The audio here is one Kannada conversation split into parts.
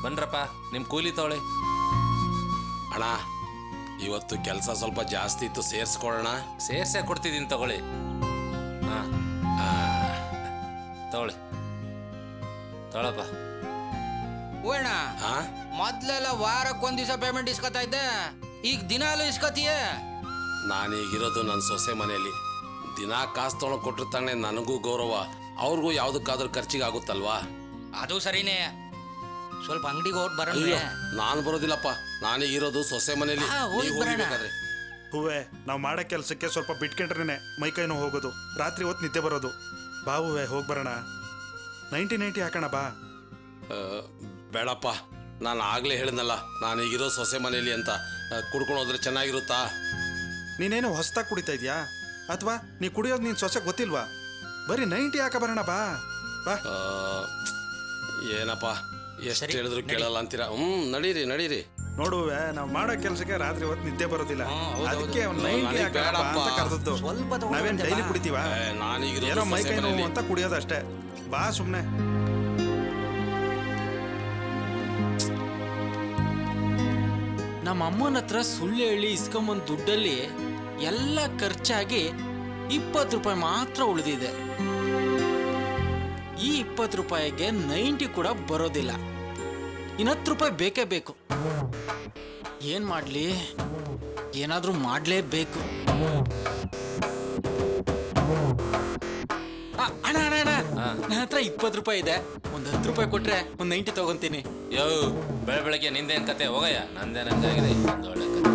ಬನ್ರಪ್ಪ, ನಿಮ್ಮ ಕೂಲಿ ತಗೊಳ್ಳಿ. ಅಣ್ಣ ಇವತ್ತು ಕೆಲಸ ಸ್ವಲ್ಪ ಜಾಸ್ತಿ ಇತ್ತು, ಸೇರಿಸ್ಕೊಳ್ಳೋಣ. ಸೇರ್ಸೇ ಕೊಡ್ತಿದ್ದೀನಿ ತಗೊಳ್ಳಿ. ಹಾಂ ತಗೊಳ್ಳಿ ತಗೊಳಪ್ಪ. ಓಣ ಮೊದ್ಲೆಲ್ಲ ವಾರಕ್ಕೊಂದ್ ದಿವಸ ಪೇಮೆಂಟ್ ಇಸ್ಕೊತಾ ಇದ್ದೆ, ಈಗ ದಿನಾಲು ಇಸ್ಕೊತೀಯೇ? ನಾನೀಗಿರೋದು ನನ್ನ ಸೊಸೆ ಮನೆಯಲ್ಲಿ. ದಿನ ಕಾಸು ತೊಗೊಂಡು ಕೊಟ್ಟರು ತಾನೆ ನನಗೂ ಗೌರವ, ಅವ್ರಿಗೂ ಯಾವುದಕ್ಕಾದ್ರೂ ಖರ್ಚಿಗೆ ಆಗುತ್ತಲ್ವಾ? ಅದು ಸರಿನೇ. ಸ್ವಲ್ಪ ಅಂಗಡಿಗೆ ಹೋಗಿ ಬರೋಣ. ನಾನು ಬರೋದಿಲ್ಲಪ್ಪ, ನಾನೀಗಿರೋದು ಸೊಸೆ ಮನೆಯಲ್ಲಿ. ಹೂವೆ, ನಾವು ಮಾಡೋ ಕೆಲಸಕ್ಕೆ ಸ್ವಲ್ಪ ಬಿಟ್ಕೊಂಡ್ರೆ ಮೈಕೈ ನೋವು ಹೋಗೋದು, ರಾತ್ರಿ ಹೊತ್ತು ನಿದ್ದೆ ಬರೋದು. ಬಾ ಹೂವೆ, ಹೋಗಿ ಬರೋಣ. 90 ಹಾಕೋಣ ಬಾ. ಬೇಡಪ್ಪ, ನಾನು ಆಗಲೇ ಹೇಳಿದ್ನಲ್ಲ ನಾನೀಗಿರೋ ಸೊಸೆ ಮನೆಯಲ್ಲಿ ಅಂತ. ಕುಡ್ಕೊಂಡು ಹೋದ್ರೆ ಚೆನ್ನಾಗಿರುತ್ತಾ? ನೀನೇನು ಹೊಸ್ದಾಗಿ ಕುಡಿತಾ ಇದೆಯಾ ಅಥವಾ ನೀ ಕುಡಿಯೋದು ನೀನು ಸೊಸೆ ಗೊತ್ತಿಲ್ವಾ? ಬರೀ 90 ಹಾಕ ಬರೋಣ ಬಾ ಬಾ. ಏನಪ್ಪ ಎಷ್ಟು ಹೇಳಿದ್ರು ಕೇಳಲ್ಲ ಅಂತೀರಾ? ನಡೀರಿ ನಡೀರಿ. ನೋಡುವೆ, ನಾವು ಮಾಡೋ ಕೆಲಸಕ್ಕೆ ರಾತ್ರಿ ಹೊತ್ತು ನಿದ್ದೆ ಬರೋದಿಲ್ಲ, ಅದಕ್ಕೆ 90 ಅಂತ ಕರೆದದ್ದು. ನಾವೇನು ಡೈಲಿ ಕುಡಿತೀವ? ಏನೋ ಮೈಕೈ ನೋವು ಅಂತ ಕುಡಿಯೋದು ಅಷ್ಟೇ. ಬಾ ಸುಮ್ಮನೆ. ನಮ್ಮ ಅಮ್ಮನ ಹತ್ರ ಸುಳ್ಳು ಹೇಳಿ ಇಸ್ಕೊಂಬಂದ್ ದುಡ್ಡಲ್ಲಿ ಎಲ್ಲ ಖರ್ಚಾಗಿ 20 ರೂಪಾಯಿ ಮಾತ್ರ ಉಳಿದಿದೆ. ಈ 20 ರೂಪಾಯಿಗೆ 90 ಕೂಡ ಬರೋದಿಲ್ಲ. 10 ರೂಪಾಯಿ ಬೇಕೇ ಬೇಕು. ಏನ್ ಮಾಡ್ಲಿ? ಏನಾದ್ರೂ ಮಾಡ್ಲೇಬೇಕು. ಅಣ್ಣ ಅಣ್ಣ ಅಣ್ಣ, ನನ್ನ ಹತ್ರ 20 ರೂಪಾಯಿ ಇದೆ. 10 ರೂಪಾಯಿ ಕೊಟ್ರೆ 90 ತಗೊಂತೀನಿ. ಯೋ, ಬೆಳಗ್ಗೆ ನಿಂದೇನ್ ಕತೆ? ಹೋಗಯ್ಯ, ನಂದೇನ ಆಗಿದೆ ಒಂದು ಒಳ್ಳೆ ಕತೆ.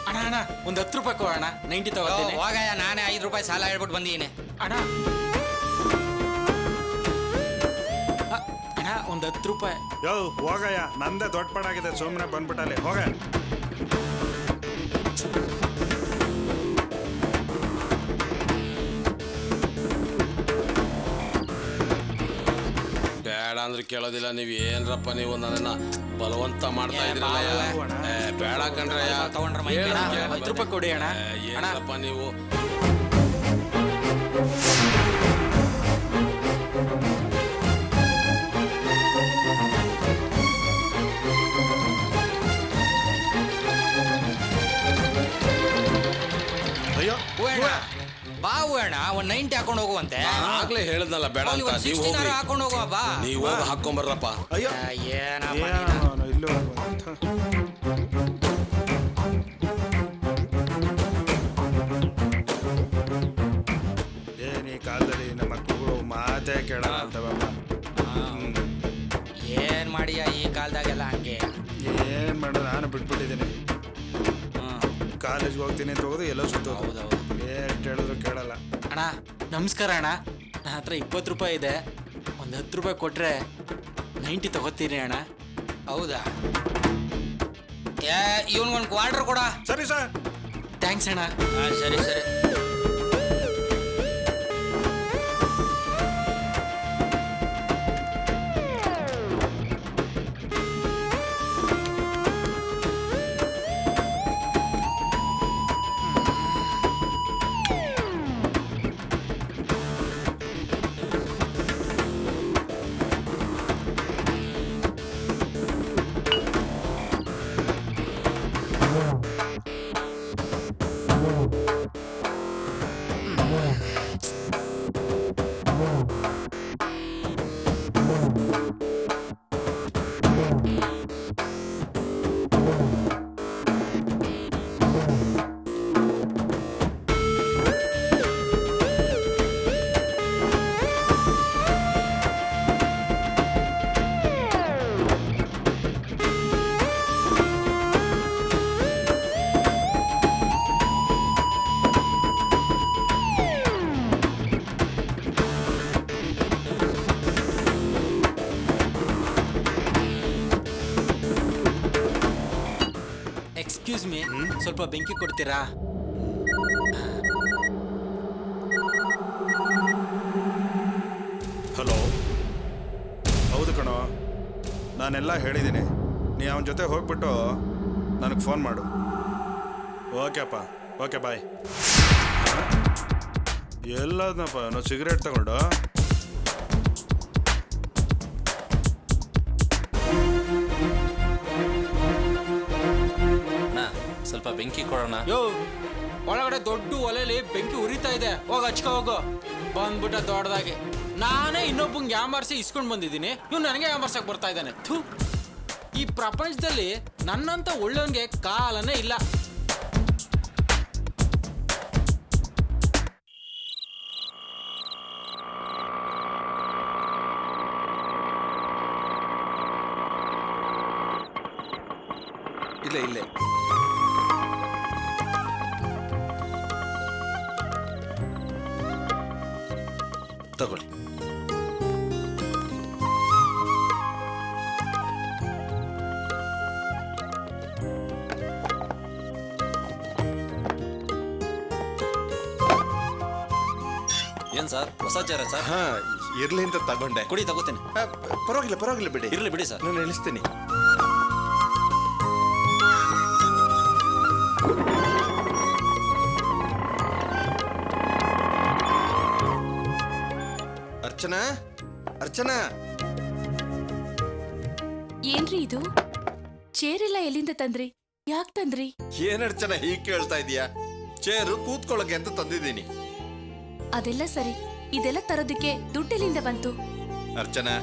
ಅಣ್ಣ ಅಣ್ಣ, 10 ರೂಪಾಯಿ ಕೊಡೋಣ, 90 ತಗೋತೀನಿ. ಹೋಗಯ್ಯ, ನಾನೇ 5 ರೂಪಾಯಿ ಸಾಲ ಹೇಳ್ಬಿಟ್ಟು ಬಂದಿದ್ದೀನಿ. ಅಣ್ಣ ಅಣ್ಣ, 10 ರೂಪಾಯಿ. ಯೋ ಹೋಗಯ್ಯ, ನಂದೇ ದೊಡ್ಡ ಪಡಾಗಿದೆ, ಸುಮ್ಮನೆ ಬಂದ್ಬಿಟ್ಟಲ್ಲಿ ಹೋಗ. ಬೇಡ ಅಂದ್ರೆ ಕೇಳೋದಿಲ್ಲ. ನೀವು ಏನ್ರಪ್ಪ, ನೀವು ನನ್ನನ್ನ ಬಲವಂತ ಮಾಡ್ತಾ ಇದ್ರಲ್ಲ. ಬೇಡ ಕಣ್ರೆ, 10 ರೂಪಾಯಿ ಕೊಡಿ ಅಣ್ಣ. ಏನಪ್ಪ ನೀವು? ಅಯ್ಯೋ ಬಾ ಅಣ್ಣ, 90 ಹಾಕೊಂಡು ಹೋಗುವಂತೆ. ಆಗ್ಲೇ ಹೇಳಿದ್ನಲ್ಲ ಬೇಡ ಅಂತ. ನೀವು ಹೋಗಿ ಹಾಕೊಂಡು ಹೋಗುವ ಬಾ. ನೀವು ಹೋಗಿ ಹಾಕೊಂಬರ್ರಪ್ಪ. ಅಯ್ಯೋ ಏನಪ್ಪ ಇಲ್ಲೂ ಏನ್ ಈ ಕಾಲದಲ್ಲಿ ನಮ್ಮ ಮಕ್ಕಳು ಮಾತೇ ಕೇಳಲ್ಲ ಅಂತವಲ್ಲ. ಏನ್ ಮಾಡಿಯ ಈ ಕಾಲದಾಗೆಲ್ಲ ಹಂಗೆ. ಏನ್ ಮಾಡೋದು, ನಾನು ಬಿಟ್ಬಿಟ್ಟಿದ್ದೀನಿ. ಕಾಲೇಜ್ಗೆ ಹೋಗ್ತೀನಿ ಅಂತ ಹೋಗೋದು, ಎಲ್ಲೋ ಸುತ್ತೋದು. ಹೌದೌದು, ಎಷ್ಟು ಹೇಳಿದ್ರು ಕೇಳಲ್ಲ. ಅಣ್ಣ ನಮಸ್ಕಾರ ಅಣ್ಣ, ನನ್ನ ಹತ್ರ 20 ರೂಪಾಯಿ ಇದೆ. 10 ರೂಪಾಯಿ ಕೊಟ್ರೆ 90 ತಗೋತೀನಿ ಅಣ್ಣ. ಹೌದಾ? ಇವನ್ಗೊಂದು ಕ್ವಾರ್ಟರ್ ಕೊಡ. ಸರಿ ಸರ್. ಥ್ಯಾಂಕ್ಸ್ ಅಣ್ಣ. ಸರಿ ಸರಿ. ಎಕ್ಸ್ಕ್ಯೂಸ್ ಮೀ, ಸ್ವಲ್ಪ ಬೆಂಕಿ ಕೊಡ್ತೀರಾ? ಹಲೋ, ಹೌದು ಕಣೋ, ನಾನೆಲ್ಲ ಹೇಳಿದ್ದೀನಿ. ನೀ ಅವನ ಜೊತೆ ಹೋಗ್ಬಿಟ್ಟು ನನಗೆ ಫೋನ್ ಮಾಡು. ಓಕೆಪ್ಪ, ಓಕೆ ಬಾಯ್. ಎಲ್ಲದನಪ್ಪ ನಾವು ಸಿಗರೇಟ್ ತಗೊಂಡು ಸ್ವಲ್ಪ ಬೆಂಕಿ ಕೊಡೋಣ. ಯೋ ಒಳಗಡೆ ದೊಡ್ಡ ಒಲೆಲಿ ಬೆಂಕಿ ಉರಿತಾ ಇದೆ, ಹೋಗ ಹಚ್ಕೊ ಹೋಗು. ಬಂದ್ಬಿಟ್ಟ ದೊಡ್ಡದಾಗಿ. ನಾನೇ ಇನ್ನೊಬ್ಬಂಗೆ ಯಾಮಾರ್ಸಿ ಇಸ್ಕೊಂಡ್ ಬಂದಿದ್ದೀನಿ, ಇವ್ನು ನನಗೆ ಯಾಮಾರ್ಸಕ್ ಬರ್ತಾ ಇದ್ದಾನೆ. ಥೂ, ಈ ಪ್ರಪಂಚದಲ್ಲಿ ನನ್ನಂತ ಒಳ್ಳೆಯವನ್ಗೆ ಕಾಲನೇ ಇಲ್ಲ. ಇಲ್ಲೇ ತಗೊಳ್ಳಿ. ಏನ್ ಸರ್, ಹೊಸ ಚೇರ ಸರ್? ಹಾ, ಇರ್ಲಿ ಅಂತ ತಗೊಂಡೆ. ಕುಡಿ, ತಗೋತೀನಿ. ಪರವಾಗಿಲ್ಲ ಬಿಡಿ. ಇರ್ಲಿ ಬಿಡಿ ಸರ್. ನಾನು ಇಳಿಸ್ತೀನಿ. ಅರ್ಚನಾ, ಏನ್ರಿ ಇದು? ಚೇರ್ ಎಲ್ಲ ಎಲ್ಲಿಂದ ತಂದ್ರಿ? ಯಾಕ್ ತಂದ್ರಿ? ಏನ್ ಅರ್ಚನಾ ಹೀಗ್ ಕೇಳ್ತಾ ಇದೀಯಾ? ಚೇರು ಕೂತ್ಕೊಳ್ಳೋಕೆ ಅಂತ ತಂದಿದ್ದೀನಿ. ಅದೆಲ್ಲ ಸರಿ, ಇದೆಲ್ಲ ತರೋದಕ್ಕೆ ದುಡ್ಡೆಲ್ಲಿಂದ ಬಂತು? ಅರ್ಚನಾ,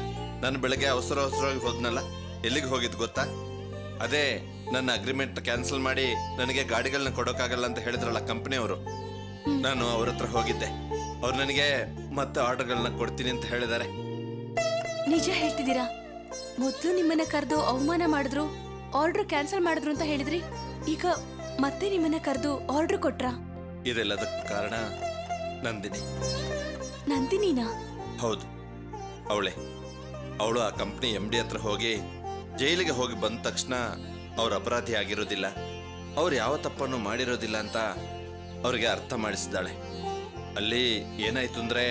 ನಾನು ಬೆಳಗ್ಗೆ ಅವಸರವಾಗಿ ಹೋದ್ನಲ್ಲ, ಎಲ್ಲಿಗೆ ಹೋಗಿದ್ ಗೊತ್ತಾ? ಅದೇ ನನ್ನ ಅಗ್ರಿಮೆಂಟ್ ಕ್ಯಾನ್ಸಲ್ ಮಾಡಿ ನನಗೆ ಗಾಡಿಗಳನ್ನ ಕೊಡೋಕ್ಕಾಗಲ್ಲ ಅಂತ ಹೇಳಿದ್ರಲ್ಲ ಕಂಪನಿಯವರು, ನಾನು ಅವ್ರ ಹತ್ರ ಹೋಗಿದ್ದೆ. ಅವ್ರು ನನಗೆ ಮತ್ತೆ ಆರ್ಡರ್ಗಳನ್ನ ಕೊಡ್ತೀನಿ ಅಂತ ಹೇಳಿದ್ದಾರೆ. ನಿಜ ಹೇಳ್ತಿದ್ದೀರಾ? ಮೊದ್ಲು ನಿಮ್ಮನ್ನ ಕರೆದು ಅವಮಾನ ಮಾಡಿದ್ರು, ಆರ್ಡರ್ ಕ್ಯಾನ್ಸಲ್ ಮಾಡಿದ್ರು ಅಂತ ಹೇಳಿದ್ರಿ. ಈಗ ಮತ್ತೆ ನಿಮ್ಮನ್ನ ಕರೆದು ಆರ್ಡರ್ ಕೊಟ್ರಾ? ಇದೆಲ್ಲದಕ್ಕೂ ಕಾರಣ ನಂದಿನಿ. ನಂದಿನಿನಾ? ಹೌದು, ಅವಳು ಆ ಕಂಪ್ನಿ MD ಹತ್ರ ಹೋಗಿ ಜೈಲಿಗೆ ಹೋಗಿ ಬಂದ ತಕ್ಷಣ ಅವ್ರ ಅಪರಾಧಿ ಆಗಿರೋದಿಲ್ಲ, ಅವ್ರು ಯಾವ ತಪ್ಪನ್ನು ಮಾಡಿರೋದಿಲ್ಲ ಅಂತ ಅವ್ರಿಗೆ ಅರ್ಥ ಮಾಡಿಸಿದ್ದಾಳೆ. ಅಲ್ಲಿ ಏನಾಯ್ತು ಅಂದ್ರೆ,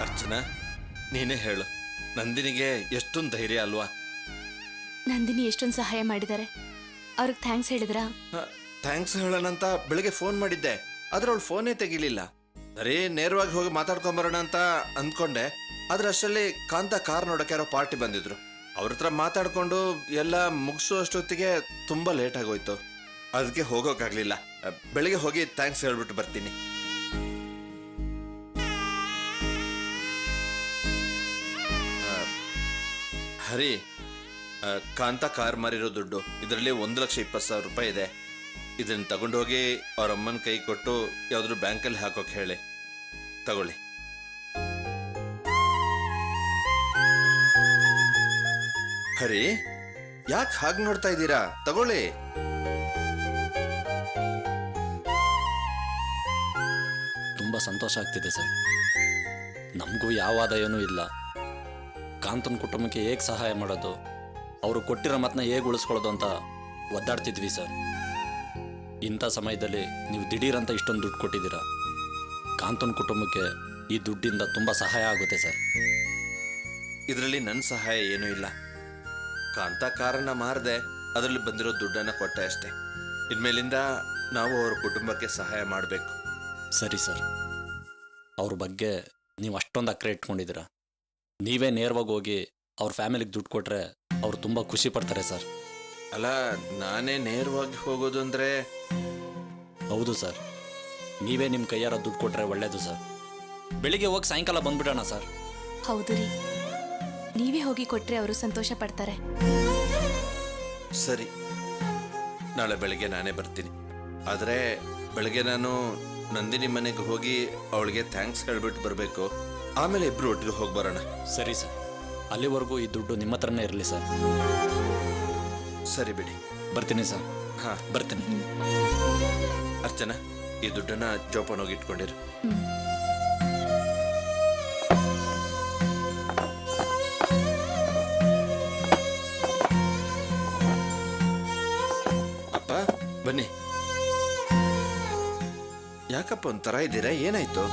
ಅರ್ಚನಾ ನೀನೇ ಹೇಳು, ನಂದಿನಿಗೆ ಎಷ್ಟೊಂದು ಧೈರ್ಯ ಅಲ್ವಾ? ನಂದಿನಿ ಎಷ್ಟೊಂದು ಸಹಾಯ ಮಾಡಿದ್ದಾರೆ, ಅವ್ರಿಗೆ ಥ್ಯಾಂಕ್ಸ್ ಹೇಳಿದ್ರಾ? ಥ್ಯಾಂಕ್ಸ್ ಹೇಳೋಣಂತ ಬೆಳಿಗ್ಗೆ ಫೋನ್ ಮಾಡಿದ್ದೆ, ಆದ್ರೆ ಅವಳು ಫೋನೇ ತೆಗಿಲಿಲ್ಲ. ಸರಿ, ನೇರವಾಗಿ ಹೋಗಿ ಮಾತಾಡ್ಕೊಂಬರೋಣ ಅಂತ ಅಂದ್ಕೊಂಡೆ. ಆದ್ರೆ ಅಷ್ಟರಲ್ಲಿ ಕಾಂತ ಕಾರ್ ನೋಡಕ್ಕೆ ಯಾರೋ ಪಾರ್ಟಿ ಬಂದಿದ್ರು. ಅವ್ರ ಹತ್ರ ಮಾತಾಡ್ಕೊಂಡು ಎಲ್ಲ ಮುಗಿಸೋಷ್ಟೊತ್ತಿಗೆ ತುಂಬಾ ಲೇಟ್ ಆಗೋಯ್ತು. ಅದಕ್ಕೆ ಹೋಗೋಕ್ಕಾಗ್ಲಿಲ್ಲ. ಬೆಳಿಗ್ಗೆ ಹೋಗಿ ಥ್ಯಾಂಕ್ಸ್ ಹೇಳ್ಬಿಟ್ಟು ಬರ್ತೀನಿ. ಹರಿ, ಕಾಂತ ಕಾರ್ ಮಾರಿರೋ ದುಡ್ಡು ಇದರಲ್ಲಿ 1,20,000 ರೂಪಾಯಿ ಇದೆ. ಇದನ್ನ ತಗೊಂಡೋಗಿ ಅವ್ರ ಅಮ್ಮನ ಕೈ ಕೊಟ್ಟು ಯಾವ್ದಾದ್ರು ಬ್ಯಾಂಕಲ್ಲಿ ಹಾಕೋಕೆ ಹೇಳಿ. ತಗೊಳ್ಳಿ. ಹರಿ, ಯಾಕೆ ಹಾಗೆ ನೋಡ್ತಾ ಇದ್ದೀರಾ? ತಗೊಳ್ಳಿ. ತುಂಬ ಸಂತೋಷ ಆಗ್ತಿದೆ ಸರ್. ನಮಗೂ ಯಾವ ಆದಾಯನೂ ಇಲ್ಲ. ಕಾಂತನ ಕುಟುಂಬಕ್ಕೆ ಹೇಗೆ ಸಹಾಯ ಮಾಡೋದು, ಅವರು ಕೊಟ್ಟಿರೋ ಮಾತನ್ನ ಹೇಗೆ ಉಳಿಸ್ಕೊಳ್ಳೋದು ಅಂತ ಒದ್ದಾಡ್ತಿದ್ವಿ ಸರ್. ಇಂಥ ಸಮಯದಲ್ಲಿ ನೀವು ದಿಢೀರಂತ ಇಷ್ಟೊಂದು ದುಡ್ಡು ಕೊಟ್ಟಿದ್ದೀರಾ. ಕಾಂತನ ಕುಟುಂಬಕ್ಕೆ ಈ ದುಡ್ಡಿಂದ ತುಂಬ ಸಹಾಯ ಆಗುತ್ತೆ ಸರ್. ಇದರಲ್ಲಿ ನನ್ನ ಸಹಾಯ ಏನೂ ಇಲ್ಲ. ಕಾಂತ ಕಾರನ್ನ ಮಾರದೆ ಅದರಲ್ಲಿ ಬಂದಿರೋ ದುಡ್ಡನ್ನ ಕೊಟ್ಟೆ ಅಷ್ಟೇ. ಇನ್ಮೇಲಿಂದ ನಾವು ಅವ್ರ ಕುಟುಂಬಕ್ಕೆ ಸಹಾಯ ಮಾಡಬೇಕು. ಸರಿ ಸರ್. ಅವ್ರ ಬಗ್ಗೆ ನೀವು ಅಷ್ಟೊಂದು ಅಕ್ರೆ ಇಟ್ಕೊಂಡಿದ್ದೀರಾ. ನೀವೇ ನೇರವಾಗಿ ಹೋಗಿ ಅವ್ರ ಫ್ಯಾಮಿಲಿಗೆ ದುಡ್ಡು ಕೊಟ್ಟರೆ ಅವ್ರು ತುಂಬ ಖುಷಿ ಪಡ್ತಾರೆ ಸರ್. ಅಲ್ಲ, ನಾನೇ ನೇರವಾಗಿ ಹೋಗೋದು ಅಂದರೆ? ಹೌದು ಸರ್, ನೀವೇ ನಿಮ್ಮ ಕೈಯಾರ ದುಡ್ಡು ಕೊಟ್ಟರೆ ಒಳ್ಳೇದು ಸರ್. ಬೆಳಿಗ್ಗೆ ಹೋಗಿ ಸಾಯಂಕಾಲ ಬಂದ್ಬಿಡೋಣ ಸರ್. ಹೌದು ರೀ, ನೀವೇ ಹೋಗಿ ಕೊಟ್ರೆ ಅವರು ಸಂತೋಷ ಪಡ್ತಾರೆ. ಸರಿ, ನಾಳೆ ಬೆಳಗ್ಗೆ ನಾನೇ ಬರ್ತೀನಿ. ಆದರೆ ಬೆಳಗ್ಗೆ ನಾನು ನಂದಿನಿ ಮನೆಗೆ ಹೋಗಿ ಅವಳಿಗೆ ಥ್ಯಾಂಕ್ಸ್ ಹೇಳ್ಬಿಟ್ಟು ಬರಬೇಕು. ಆಮೇಲೆ ಇಬ್ರು ಒಟ್ಟಿಗೆ ಹೋಗಿ ಬರೋಣ. ಸರಿ ಸರ್. ಅಲ್ಲಿವರೆಗೂ ಈ ದುಡ್ಡು ನಿಮ್ಮ ಹತ್ರನೇ ಇರಲಿ ಸರ್. ಸರಿ ಬಿಡಿ, ಬರ್ತೀನಿ ಸರ್. ಹಾಂ, ಬರ್ತೀನಿ. ಅರ್ಚನಾ, ಈ ದುಡ್ಡನ್ನ ಜೋಪಾನೋಗಿ ಇಟ್ಕೊಂಡಿರು. ಅಪ್ಪ ಬನ್ನಿ. ಯಾಕಪ್ಪ ಒಂಥರ ಇದ್ದೀರಾ? ಏನಾಯ್ತು?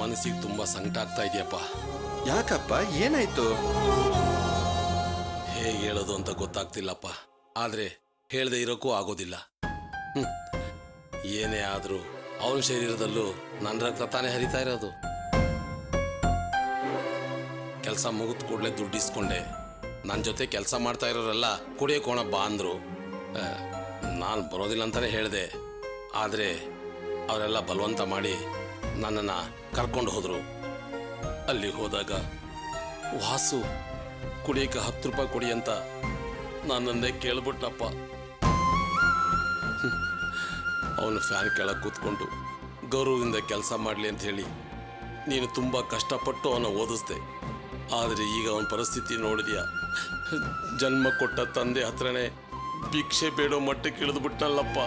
ಮನಸ್ಸಿಗೆ ತುಂಬ ಸಂಕಟ ಆಗ್ತಾ ಇದೆಯಪ್ಪ. ಯಾಕಪ್ಪ, ಏನಾಯ್ತು? ಹೇಗೆ ಹೇಳೋದು ಅಂತ ಗೊತ್ತಾಗ್ತಿಲ್ಲಪ್ಪ. ಆದರೆ ಹೇಳದೆ ಇರೋಕ್ಕೂ ಆಗೋದಿಲ್ಲ. ಏನೇ ಆದರೂ ಅವನ ಶರೀರದಲ್ಲೂ ನನ್ನ ರಕ್ತ ತಾನೇ ಹರಿತಾ ಇರೋದು. ಕೆಲಸ ಮುಗಿದ ಕೂಡಲೇ ದುಡ್ಡು ಇಸ್ಕೊಂಡೆ. ನನ್ನ ಜೊತೆ ಕೆಲಸ ಮಾಡ್ತಾ ಇರೋರೆಲ್ಲ ಕುಡಿಯೋಕೋಣ ಬಾ ಅಂದರು. ನಾನು ಬರೋದಿಲ್ಲ ಅಂತಲೇ ಹೇಳಿದೆ. ಆದರೆ ಅವರೆಲ್ಲ ಬಲವಂತ ಮಾಡಿ ನನ್ನನ್ನು ಕರ್ಕೊಂಡು ಹೋದರು. ಅಲ್ಲಿ ಹೋದಾಗ ವಾಸು ಕುಡಿಯೋಕೆ 10 ರೂಪಾಯಿ ಕೊಡಿ ಅಂತ ನನ್ನನ್ನೇ ಕೇಳ್ಬಿಟ್ನಪ್ಪ. ಅವನು ಫ್ಯಾನ್ ಕೆಳಗೆ ಕೂತ್ಕೊಂಡು ಗೌರವದಿಂದ ಕೆಲಸ ಮಾಡಲಿ ಅಂತ ಹೇಳಿ ನೀನು ತುಂಬ ಕಷ್ಟಪಟ್ಟು ಅವನ ಓದಿಸ್ದೆ. ಆದರೆ ಈಗ ಅವನ ಪರಿಸ್ಥಿತಿ ನೋಡಿದ್ಯಾ? ಜನ್ಮ ಕೊಟ್ಟ ತಂದೆ ಹತ್ರನೇ ಭಿಕ್ಷೆ ಬೇಡೋ ಮಟ್ಟಕ್ಕೆ ಇಳಿದ್ಬಿಟ್ನಲ್ಲಪ್ಪ.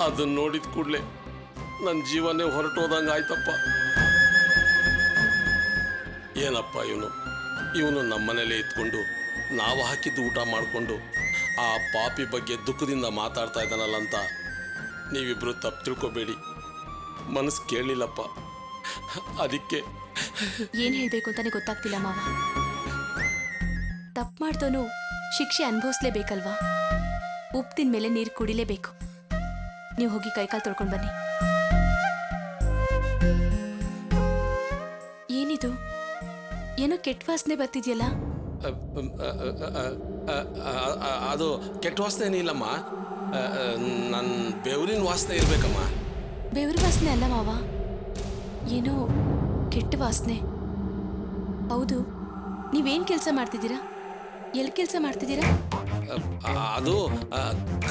ಅದನ್ನು ನೋಡಿದ ಕೂಡಲೇ ನನ್ನ ಜೀವನೇ ಹೊರಟೋದಂಗೆ ಆಯ್ತಪ್ಪ. ಏನಪ್ಪ ಇವನು ನಮ್ಮನೇಲೇ ಇದ್ಕೊಂಡು ನಾವು ಹಾಕಿದ್ದು ಊಟ ಮಾಡಿಕೊಂಡು ಆ ಪಾಪಿ ಬಗ್ಗೆ ದುಃಖದಿಂದ ಮಾತಾಡ್ತಾ ಇದ್ದಾನಲ್ಲ ಅಂತ ನೀವಿಬ್ಬರು ತಪ್ಪು ತಿಳ್ಕೊಬೇಡಿ. ಮನಸ್ಸು ಕೇಳಲಿಲ್ಲಪ್ಪ. ಅದಕ್ಕೆ ಏನ್ ಹೇಳ್ಬೇಕು ಅಂತಾನೆ ಗೊತ್ತಾಗ್ತಿಲ್ಲ ಮಾವ. ತಪ್ಪು ಮಾಡ್ದೋನು ಶಿಕ್ಷೆ ಅನುಭವಿಸ್ಲೇಬೇಕಲ್ವಾ? ಉಪ್ಪು ತಿಂದ ಮೇಲೆ ನೀರು ಕುಡಿಲೇಬೇಕು. ನೀವು ಹೋಗಿ ಕೈಕಾಲು ತೊಳ್ಕೊಂಡು ಬನ್ನಿ. ಏನಿದು, ಏನೋ ಕೆಟ್ಟ ವಾಸನೆ ಬರ್ತಿದ್ಯಲ್ಲ? ಅದು ಕೆಟ್ಟ ವಾಸನೆ ಏನಿಲ್ಲಮ್ಮ. ನನ್ನ ಬೆವರಿನ ವಾಸನೆ ಇರಬೇಕಮ್ಮ. ಬೆವರು ವಾಸನೆ ಅಲ್ಲ ಮಾವ, ಏನೋ ಕೆಟ್ಟ ವಾಸನೆ. ಹೌದು, ನೀವೇನ್ ಕೆಲಸ ಮಾಡ್ತಿದ್ದೀರಾ? ಎಲ್ಲಿ ಕೆಲಸ ಮಾಡ್ತಿದ್ದೀರಾ? ಅದು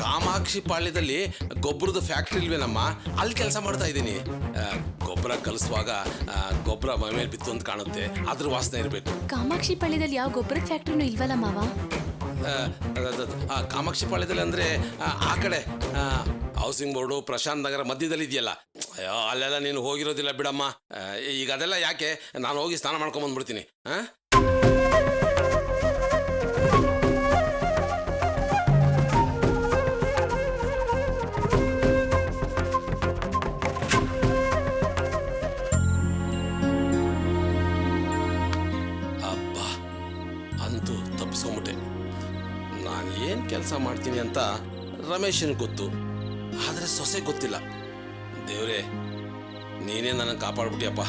ಕಾಮಾಕ್ಷಿ ಪಾಳ್ಯದಲ್ಲಿ ಗೊಬ್ಬರದ ಫ್ಯಾಕ್ಟ್ರಿ ಇಲ್ವೇನಮ್ಮ, ಅಲ್ಲಿ ಕೆಲಸ ಮಾಡ್ತಾ ಇದ್ದೀನಿ. ಗೊಬ್ಬರ ಕಲಿಸುವಾಗ ಗೊಬ್ಬರ ಮೈ ಮೇಲೆ ಬಿತ್ತು ಅಂತ ಕಾಣುತ್ತೆ, ಅದ್ರ ವಾಸನೆ ಇರಬೇಕು. ಕಾಮಾಕ್ಷಿ ಪಾಳ್ಯದಲ್ಲಿ ಯಾವ ಗೊಬ್ಬರದ ಫ್ಯಾಕ್ಟ್ರಿನೂ ಇಲ್ವಲ್ಲ ಮಾವ? ಕಾಮಾಕ್ಷಿ ಪಾಳ್ಯದಲ್ಲಿ ಅಂದರೆ ಆ ಕಡೆ ಹೌಸಿಂಗ್ ಬೋರ್ಡು ಪ್ರಶಾಂತ್ ನಗರ ಮಧ್ಯದಲ್ಲಿ ಇದೆಯಲ್ಲ. ಅಯ್ಯೋ, ಅಲ್ಲೆಲ್ಲ ನೀನು ಹೋಗಿರೋದಿಲ್ಲ ಬಿಡಮ್ಮ. ಈಗ ಅದೆಲ್ಲ ಯಾಕೆ, ನಾನು ಹೋಗಿ ಸ್ನಾನ ಮಾಡ್ಕೊಂಬಂದ್ಬಿಡ್ತೀನಿ. ಅಬ್ಬಾ, ಅಂತೂ ತಪ್ಪಿಸ್ಕೊಂಬಿಟ್ಟೆ. ನಾನು ಏನು ಕೆಲಸ ಮಾಡ್ತೀನಿ ಅಂತ ರಮೇಶನ್ ಗೊತ್ತು, ಆದರೆ ಸೊಸೆ ಗೊತ್ತಿಲ್ಲ. ದೇವ್ರೇ, ನೀನೇ ನನ್ನನ್ನು ಕಾಪಾಡ್ಬಿಟ್ಟಿಯಪ್ಪ.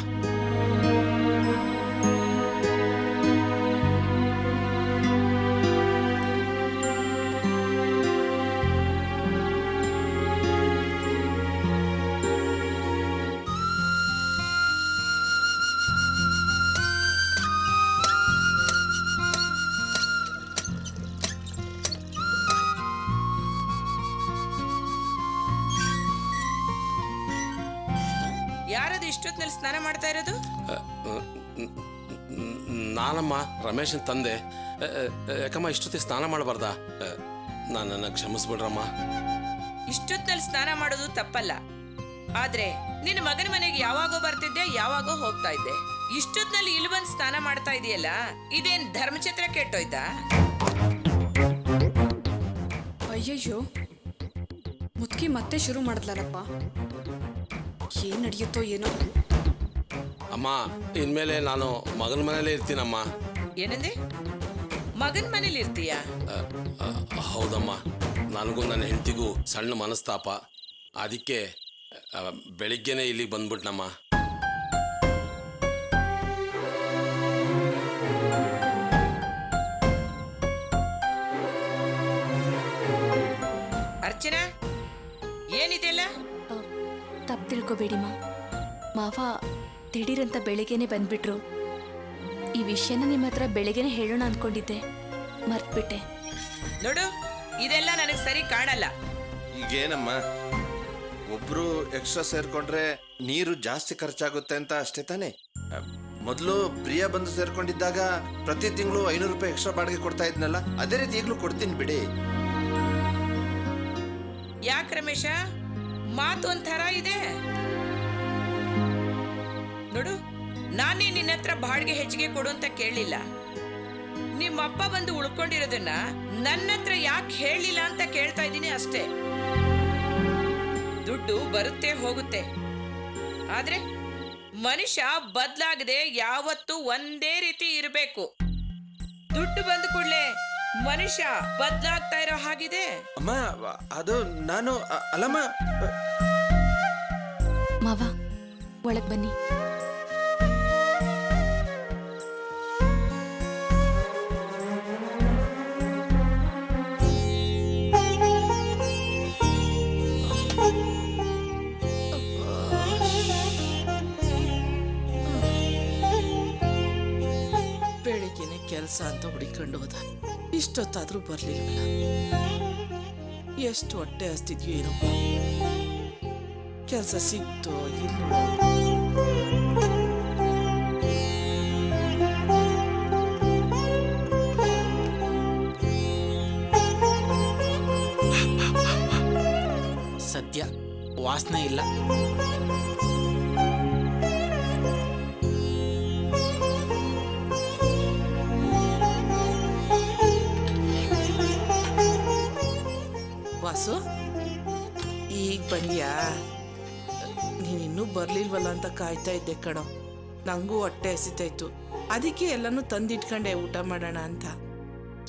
ಯಾರದು ಇಷ್ಟೊತ್ತಿನಲ್ಲಿ ಸ್ನಾನ ಮಾಡ್ತಾ ಇರೋದು? ನಾನಮ್ಮ, ರಮೇಶನ್ ತಂದೆ. ಯಾಕಮ್ಮ ಇಷ್ಟೊತ್ತಿಗೆ ಸ್ನಾನ ಮಾಡಬಾರ್ದಾ? ನನ್ನನ್ನು ಕ್ಷಮಿಸ್ಬಿಡ್ರಮ್ಮ. ಇಷ್ಟೊತ್ತಿನಲ್ಲಿ ಸ್ನಾನ ಮಾಡೋದು ತಪ್ಪಲ್ಲ, ಆದ್ರೆ ನಿನ್ನ ಮಗನ ಮನೆಗೆ ಯಾವಾಗೋ ಬರ್ತಿದ್ದೆ, ಯಾವಾಗೋ ಹೋಗ್ತಾ ಇದ್ದೆ. ಇಷ್ಟೊತ್ತಿನಲ್ಲಿ ಇಲ್ಲಿ ಬಂದು ಸ್ನಾನ ಮಾಡ್ತಾ ಇದೆಯಲ್ಲ, ಇದೇನ್ ಧರ್ಮಛತ್ರ ಕೆಟ್ಟೋಯ್ತಾ? ಅಯ್ಯಯ್ಯೋ, ಮುದ್ಕಿ ಮತ್ತೆ ಶುರು ಮಾಡಿದ್ಲಲ್ಲಪ್ಪ. ಏನ್ ನಡೆಯುತ್ತೋ ಏನೋ. ಅಮ್ಮ, ಇನ್ಮೇಲೆ ನಾನು ಮಗನ ಮನೇಲೇ ಇರ್ತೀನಮ್ಮ. ಏನಂದೆ? ಮಗನ ಮನೇಲಿ ಇರ್ತೀಯಾ? ಹೌದಮ್ಮ, ನನಗೂ ನನ್ನ ಹೆಂಡತಿಗೂ ಸಣ್ಣ ಮನಸ್ತಾಪ. ಅದಕ್ಕೆ ಬೆಳಿಗ್ಗೆನೇ ಇಲ್ಲಿಗೆ ಬಂದ್ಬಿಟ್ನಮ್ಮ. ಅರ್ಚನಾ, ಏನಿದೆಲ್ಲ? ತಪ್ಪು ತಿಳ್ಕೊಬೇಡಿ ಮಾವ. ದಿಢೀರಂತ ಬೆಳಿಗ್ಗೆನೆ ಬಂದ್ಬಿಟ್ರು. ಈ ವಿಷಯನ ನಿಮ್ಮ ಹತ್ರ ಬೆಳಿಗ್ಗೆನೆ ಹೇಳೋಣ ಅನ್ಕೊಂಡಿದ್ದೆ, ಮರ್ತ್ಬಿಟ್ಟೆ. ನೋಡು, ಇದೆಲ್ಲ ನನಗೆ ಸರಿ ಕಾಣಲ್ಲ. ಈಗೇನಮ್ಮ, ಒಬ್ರು ಎಕ್ಸ್ಟ್ರಾ ಸೇರ್ಕೊಂಡ್ರೆ ನೀರು ಜಾಸ್ತಿ ಖರ್ಚಾಗುತ್ತೆ ಅಂತ ಅಷ್ಟೇ ತಾನೆ? ಮೊದಲು ಪ್ರಿಯಾ ಬಂದು ಸೇರ್ಕೊಂಡಿದ್ದಾಗ ಪ್ರತಿ ತಿಂಗಳು 500 ರೂಪಾಯಿ ಎಕ್ಸ್ಟ್ರಾ ಬಾಡಿಗೆ ಕೊಡ್ತಾ ಇದ್ನಲ್ಲ, ಅದೇ ರೀತಿ ಈಗಲೂ ಕೊಡ್ತೀನಿ ಬಿಡಿ. ಯಾಕೆ ರಮೇಶ, ಮಾತು ಒಂಥರ ಇದೆ. ನೋಡು, ನಾನೇ ನಿನ್ನ ಹತ್ರ ಬಾಡಿಗೆ ಹೆಚ್ಚಿಗೆ ಕೊಡು ಅಂತ ಕೇಳಲಿಲ್ಲ. ನಿಮ್ಮಪ್ಪ ಬಂದು ಉಳ್ಕೊಂಡಿರೋದನ್ನ ನನ್ನ ಹತ್ರ ಯಾಕೆ ಹೇಳಲಿಲ್ಲ ಅಂತ ಕೇಳ್ತಾ ಇದ್ದೀನಿ ಅಷ್ಟೇ. ದುಡ್ಡು ಬರುತ್ತೆ ಹೋಗುತ್ತೆ, ಆದ್ರೆ ಮನುಷ್ಯ ಬದ್ಲಾಗದೆ ಯಾವತ್ತೂ ಒಂದೇ ರೀತಿ ಇರಬೇಕು. ದುಡ್ಡು ಬಂದ ಕೂಡಲೇ ಮನುಷ್ಯ ಬದ್ಲಾಗ್ತಾ ಇರೋ ಹಾಗಿದೆ. ಅಮ್ಮ ಅದು ನಾನು ಅಲ್ಲಮ್ಮ. ಮಾವ ಒಳಗ್ ಬನ್ನಿ. ಬೆಳಿಗ್ಗೆನೆ ಕೆಲಸ ಅಂತ ಹುಡುಕೊಂಡು ಹೋದ. ಇಷ್ಟೊತ್ತಾದ್ರೂ ಬರ್ಲಿಲ್ಲ. ಎಷ್ಟು ಹೊಟ್ಟೆ ಹಸ್ತಿದ್ಯೋ ಏನಪ್ಪ. ಕೆಲಸ ಸಿಕ್ತೋ ಇಲ್ವೋ. ಸದ್ಯ ವಾಸನೆ ಇಲ್ಲ. ವಾಸು ಈಗ ಬಂದ್ಯಾ? ನೀನಿನ್ನೂ ಬರ್ಲಿಲ್ವಲ್ಲ ಅಂತ ಕಾಯ್ತಾ ಇದ್ದೆ ಕಣೋ. ನಂಗೂ ಹೊಟ್ಟೆ ಹಸಿತಾಯ್ತು. ಅದಕ್ಕೆ ಎಲ್ಲನೂ ತಂದಿಟ್ಕೊಂಡೆ ಊಟ ಮಾಡೋಣ ಅಂತ.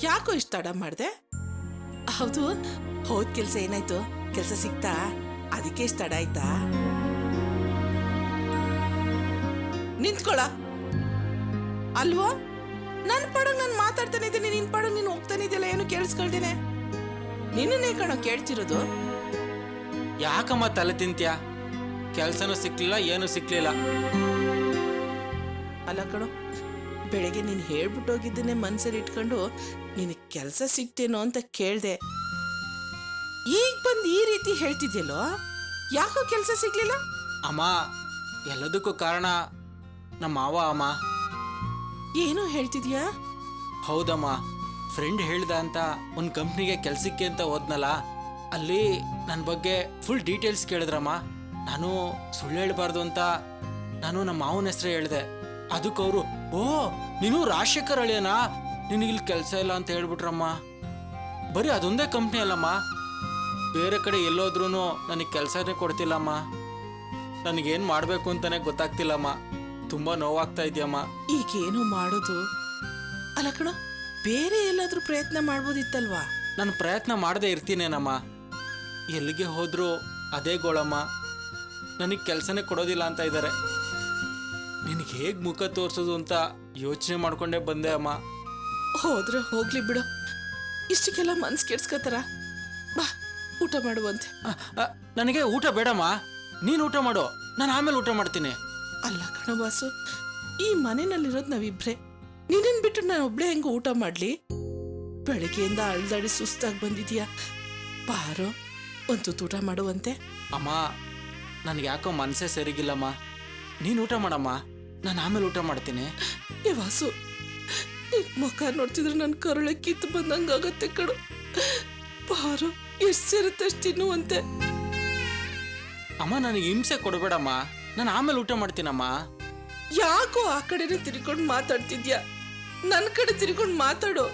ಯಾಕೋ ಇಷ್ಟು ತಡ ಮಾಡಿದೆ? ಹೌದು, ಹೋದ್ ಕೆಲ್ಸ ಏನಾಯ್ತು? ಕೆಲ್ಸ ಸಿಕ್ತಾ? ಅದಕ್ಕೆ ಇಷ್ಟು ತಡ ಆಯ್ತಾ? ನಿಂತ್ಕೊಳ ಅಲ್ವೋ? ನನ್ನ ಪಡಂಗ್ ನಾನು ಮಾತಾಡ್ತಾನೆ ಇದ್ದೇನೆ, ನಿನ್ ಪಡಂಗ್ ನೀನು ಹೋಗ್ತಾನೆ ಇದೆಯಲ್ಲ, ಏನು ಕೇಳಿಸ್ಕೊಳ್ತೇನೆ. ನಿನ್ನೇ ಕಣೋ ಕೇಳ್ತಿರೋದು. ಯಾಕಮ್ಮ ತಲೆ ತಿಂತ್ಯ? ಕೆಲ್ಸನೂ ಸಿಕ್ಲಿಲ್ಲ, ಏನು ಸಿಕ್ಲಿಲ್ಲ. ಅಲ್ಲ ಕಣೋ, ಬೆಳಗ್ಗೆ ನೀನು ಹೇಳ್ಬಿಟ್ಟು ಹೋಗಿದ್ದನ್ನೇ ಮನ್ಸಲ್ಲಿ ಇಟ್ಕೊಂಡು ನಿನಗೆ ಕೆಲಸ ಸಿಕ್ತೇನೋ ಅಂತ ಕೇಳ್ದೆ. ಈಗ ಬಂದು ಈ ರೀತಿ ಹೇಳ್ತಿದ್ಯಲ್ಲೋ, ಯಾಕೋ ಕೆಲಸ ಸಿಗ್ಲಿಲ್ಲ? ಅಮ್ಮ, ಎಲ್ಲದಕ್ಕೂ ಕಾರಣ ನಮ್ಮ ಮಾವ ಅಮ್ಮ. ಏನೋ ಹೇಳ್ತಿದ್ಯಾ? ಹೌದಮ್ಮ, ಫ್ರೆಂಡ್ ಹೇಳ್ದ ಅಂತ ಒಂದು ಕಂಪ್ನಿಗೆ ಕೆಲ್ಸಕ್ಕೆ ಅಂತ ಹೋದ್ನಲ್ಲ, ಅಲ್ಲಿ ನನ್ನ ಬಗ್ಗೆ ಫುಲ್ ಡೀಟೇಲ್ಸ್ ಕೇಳಿದ್ರಮ್ಮ. ನಾನು ಸುಳ್ಳು ಹೇಳ್ಬಾರ್ದು ಅಂತ ನಾನು ನಮ್ಮ ಮಾವನ ಹೆಸರು ಹೇಳಿದೆ. ಅದಕ್ಕೆ ಅವರು, ಓ ನೀನು ರಾಜಶೇಖರ್ ಅಳಿಯನಾ, ನಿನಗಿಲ್ಲಿ ಕೆಲಸ ಇಲ್ಲ ಅಂತ ಹೇಳ್ಬಿಟ್ರಮ್ಮ. ಬರೀ ಅದೊಂದೇ ಕಂಪ್ನಿ ಅಲ್ಲಮ್ಮ, ಬೇರೆ ಕಡೆ ಎಲ್ಲೋದ್ರೂ ನನಗೆ ಕೆಲಸನೇ ಕೊಡ್ತಿಲ್ಲಮ್ಮ. ನನಗೇನು ಮಾಡಬೇಕು ಅಂತಾನೆ ಗೊತ್ತಾಗ್ತಿಲ್ಲಮ್ಮ. ತುಂಬ ನೋವಾಗ್ತಾ ಇದೆಯಮ್ಮ. ಈಗೇನು ಮಾಡೋದು? ಅಲ್ಲ ಕಣೋ, ಬೇರೆ ಎಲ್ಲಾದ್ರೂ ಪ್ರಯತ್ನ ಮಾಡ್ಬೋದಿತ್ತಲ್ವಾ? ನಾನು ಪ್ರಯತ್ನ ಮಾಡದೆ ಇರ್ತೀನೇನಮ್ಮ. ಎಲ್ಲಿಗೆ ಹೋದ್ರೂ ಅದೇ ಗೋಳಮ್ಮ, ನನಗೆ ಕೆಲಸನೇ ಕೊಡೋದಿಲ್ಲ ಅಂತ ಇದ್ದಾರೆ. ನಿನಗೆ ಹೇಗೆ ಮುಖ ತೋರಿಸೋದು ಅಂತ ಯೋಚನೆ ಮಾಡ್ಕೊಂಡೇ ಬಂದೆ ಅಮ್ಮ. ಹೋದ್ರೆ ಹೋಗ್ಲಿ ಬಿಡು, ಇಷ್ಟಕ್ಕೆಲ್ಲ ಮನ್ಸು ಕೆಡ್ಸ್ಕೊತಾರ? ಬಾ ಊಟ ಮಾಡುವಂತೆ. ನನಗೆ ಊಟ ಬೇಡಮ್ಮ, ನೀನು ಊಟ ಮಾಡು, ನಾನು ಆಮೇಲೆ ಊಟ ಮಾಡ್ತೀನಿ. ಅಲ್ಲ ಕಣ ವಾಸು, ಈ ಮನೆಯಲ್ಲಿರೋದು ನಾವಿಬ್ರೆ. ನಿನ್ನನ್ ಬಿಟ್ಟು ನಾನು ಒಬ್ಳೆ ಹೆಂಗ ಊಟ ಮಾಡ್ಲಿ? ಬೆಳಗ್ಗೆಯಿಂದ ಅಳ್ದಾಡಿ ಸುಸ್ತಾಗಿ ಬಂದಿದ್ಯಾ. ಬಾರೋ ಒಂದು ಊಟ ಮಾಡುವಂತೆ. ಅಮ್ಮ, ನನಗೆ ಯಾಕೋ ಮನಸ್ಸೇ ಸರಿಗಿಲ್ಲಮ್ಮ. ನೀನು ಊಟ ಮಾಡಮ್ಮ, ನಾನು ಆಮೇಲೆ ಊಟ ಮಾಡ್ತೀನಿ. ಏ ವಾಸು, ಮುಖ ನೋಡ್ತಿದ್ರೆ ನನ್ನ ಕರುಳೆ ಕಿತ್ತು ಬಂದಂಗಾಗತ್ತೆ ಕಡು. ಬಾರೋ, ಎಷ್ಟು ಸೇರುತ್ತೆ ಅಷ್ಟು ತಿನ್ನುವಂತೆ. ಅಮ್ಮ, ನನಗೆ ಹಿಂಸೆ ಕೊಡಬೇಡಮ್ಮ, ನಾನು ಆಮೇಲೆ ಊಟ ಮಾಡ್ತೀನಮ್ಮ. ಯಾಕೋ ಆ ಕಡೆನೇ ತಿರ್ಕೊಂಡು ಮಾತಾಡ್ತಿದ್ಯಾ? ನನ್ನ ಕಡೆ ತಿರ್ಕೊಂಡು ಮಾತಾಡೋ.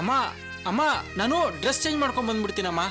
ಅಮ್ಮ, ನಾನು ಡ್ರೆಸ್ ಚೇಂಜ್ ಮಾಡ್ಕೊಂಡು ಬಂದ್ಬಿಡ್ತೀನಮ್ಮ.